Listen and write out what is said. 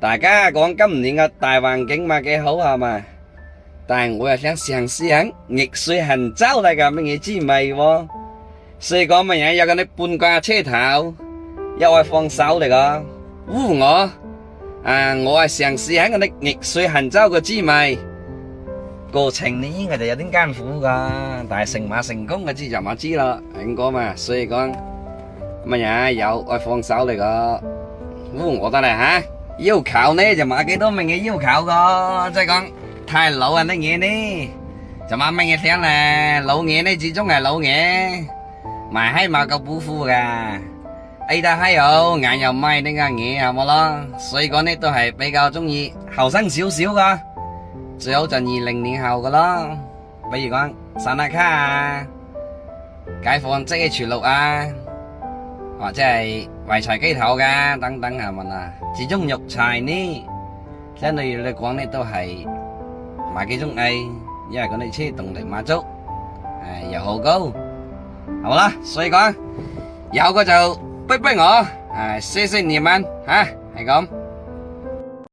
大家講今年嘅大環境嘛幾好係嘛？但係我又想嘗試下逆水行舟嚟個乜嘢滋味喎？所以講乜嘢有個你半掛車頭，一位放手嚟個，我係嘗試下個你逆水行舟嘅滋味。過程呢應該就有啲艱苦噶，但係成馬成功嘅知就咪知啦，應該嘛。所以講乜嘢有位放手嚟個，我得啦吓。要求呢就冇幾多名嘅要求個，即係講太老人啲嘢呢就冇乜嘢聽啦，老嘢呢始終係老嘢，賣閪冇夠補付噶，A 得閪有眼又咪呢間嘢係冇咯，所以講呢都係比較中意後生少少噶，最好就20年後噶咯，比如講散打卡啊、解放即係全錄啊。或者係圍柴機頭噶等等係咪啊？始終肉柴呢，相對嚟講呢都係買幾種 A， 因為嗰啲車動力馬足，油耗高，好啦，所以講有個就逼我，謝謝你們吓，係咁。